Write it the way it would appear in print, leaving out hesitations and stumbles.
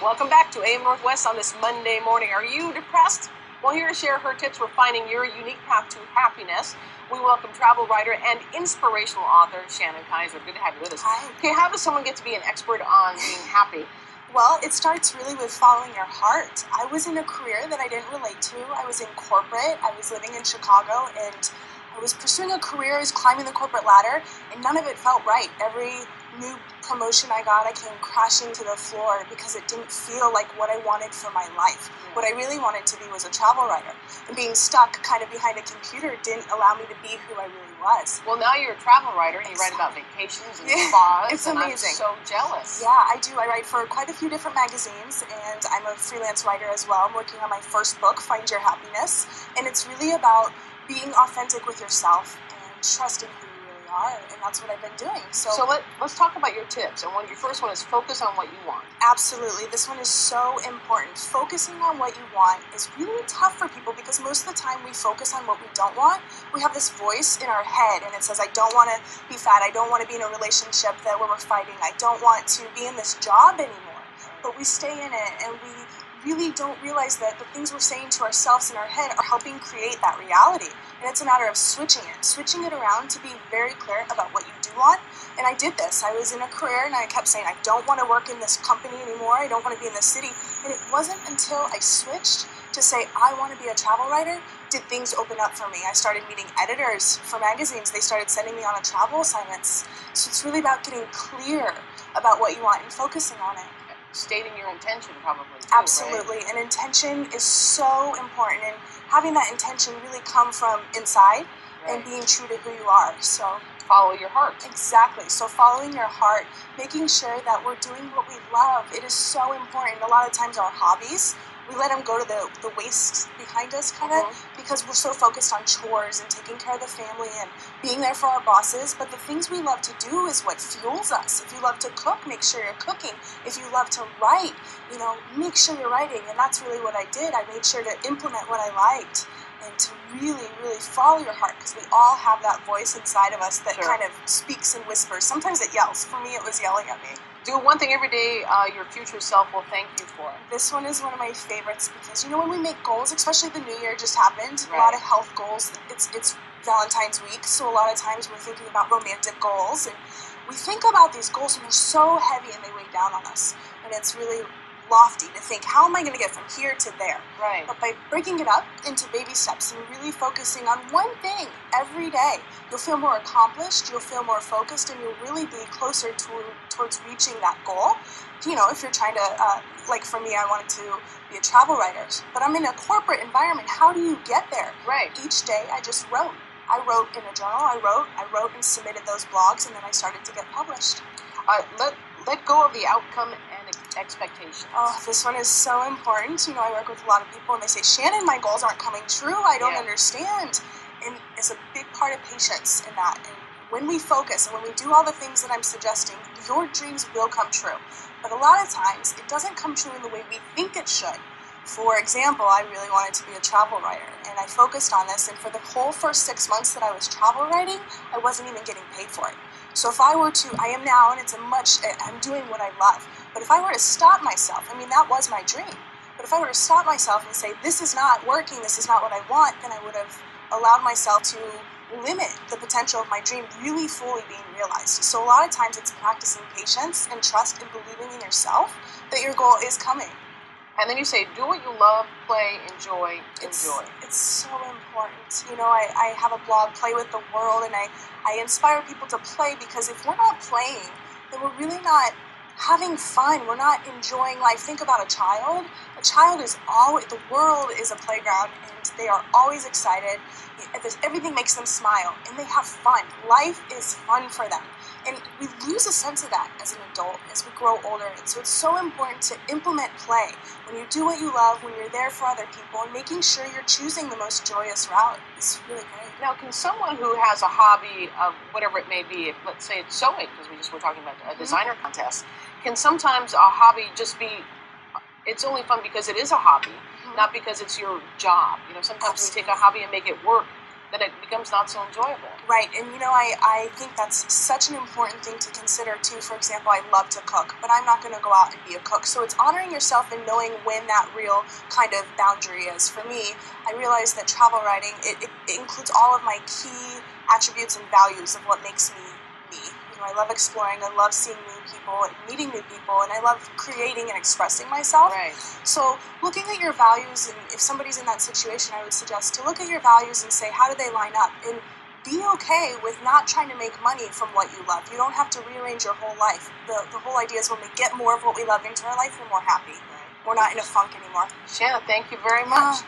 Welcome back to AM Northwest on this Monday morning. Are you depressed? Well, here to share her tips for finding your unique path to happiness, we welcome travel writer and inspirational author Shannon Kaiser. Good to have you with us. Hi. Okay, how does someone get to be an expert on being happy? Well, it starts really with following your heart. I was in a career that I didn't relate to. I was in corporate. I was living in Chicago, and I was pursuing a career. I was climbing the corporate ladder, and none of it felt right. Every new promotion I got, I came crashing to the floor because it didn't feel like what I wanted for my life. What I really wanted to be was a travel writer, and being stuck kind of behind a computer didn't allow me to be who I really was. Well, now you're a travel writer and you write about vacations and spas. It's and amazing. I'm so jealous. Yeah, I do. I write for quite a few different magazines, and I'm a freelance writer as well. I'm working on my first book, Find Your Happiness, and it's really about being authentic with yourself and trusting who you really are, and that's what I've been doing. So let's talk about your tips. And your first one is focus on what you want. Absolutely. This one is so important. Focusing on what you want is really tough for people because most of the time we focus on what we don't want. We have this voice in our head and it says, I don't want to be fat. I don't want to be in a relationship where we're fighting. I don't want to be in this job anymore. But we stay in it and we really don't realize that the things we're saying to ourselves in our head are helping create that reality. And it's a matter of switching it around to be very clear about what you do want. And I did this. I was in a career and I kept saying, I don't want to work in this company anymore. I don't want to be in this city. And it wasn't until I switched to say, I want to be a travel writer, did things open up for me. I started meeting editors for magazines. They started sending me on travel assignments. So it's really about getting clear about what you want and focusing on it. Stating your intention probably too, Absolutely. right? And intention is so important, and having that intention really come from inside and being true to who you are. So follow your heart. Exactly. So following your heart, making sure that we're doing what we love. It is so important. A lot of times our hobbies, we let them go to the waste behind us because we're so focused on chores and taking care of the family and being there for our bosses. But the things we love to do is what fuels us. If you love to cook, make sure you're cooking. If you love to write, make sure you're writing. And that's really what I did. I made sure to implement what I liked and to really, really follow your heart, because we all have that voice inside of us that kind of speaks and whispers. Sometimes it yells. For me, it was yelling at me. Do one thing every day your future self will thank you for. This one is one of my favorites because, when we make goals, especially the new year just happened, a lot of health goals, it's Valentine's week, so a lot of times we're thinking about romantic goals, and we think about these goals and they're so heavy and they weigh down on us, and it's really lofty to think, how am I going to get from here to there? Right. But by breaking it up into baby steps and really focusing on one thing every day, you'll feel more accomplished, you'll feel more focused, and you'll really be closer towards reaching that goal. If you're trying to, like for me, I wanted to be a travel writer, but I'm in a corporate environment. How do you get there? Right. Each day I just wrote. I wrote in a journal, I wrote and submitted those blogs, and then I started to get published. Let go of the outcome and expectations. Oh, this one is so important. I work with a lot of people and they say, Shannon, my goals aren't coming true. I don't understand. And it's a big part of patience in that. And when we focus and when we do all the things that I'm suggesting, your dreams will come true. But a lot of times it doesn't come true in the way we think it should. For example, I really wanted to be a travel writer, and I focused on this, and for the whole first 6 months that I was travel writing, I wasn't even getting paid for it. So if I were to, I am now, and I'm doing what I love, but if I were to stop myself, that was my dream, but if I were to stop myself and say, this is not working, this is not what I want, then I would have allowed myself to limit the potential of my dream really fully being realized. So a lot of times it's practicing patience and trust and believing in yourself that your goal is coming. And then you say, do what you love, play, enjoy. It's so important. I have a blog, Play with the World, and I inspire people to play, because if we're not playing, then we're really not having fun. We're not enjoying life. Think about a child. A child is always, the world is a playground, and they are always excited. Everything makes them smile, and they have fun. Life is fun for them. And we lose a sense of that as an adult as we grow older. And so it's so important to implement play. When you do what you love, when you're there for other people, and making sure you're choosing the most joyous route is really great. Now, can someone who has a hobby of whatever it may be, let's say it's sewing, because we were talking about a designer contest, can sometimes a hobby just be, it's only fun because it is a hobby, not because it's your job? Sometimes we take a hobby and make it work. then it becomes not so enjoyable. Right, and I think that's such an important thing to consider too. For example, I love to cook, but I'm not going to go out and be a cook. So it's honoring yourself and knowing when that real kind of boundary is. For me, I realized that travel writing, it includes all of my key attributes and values of what makes me me. I love exploring, I love seeing new people and meeting new people, and I love creating and expressing myself. Right. So looking at your values, and if somebody's in that situation, I would suggest to look at your values and say, how do they line up? And be okay with not trying to make money from what you love. You don't have to rearrange your whole life. The whole idea is when we get more of what we love into our life, we're more happy. Right. We're not in a funk anymore. Shannon, thank you very much.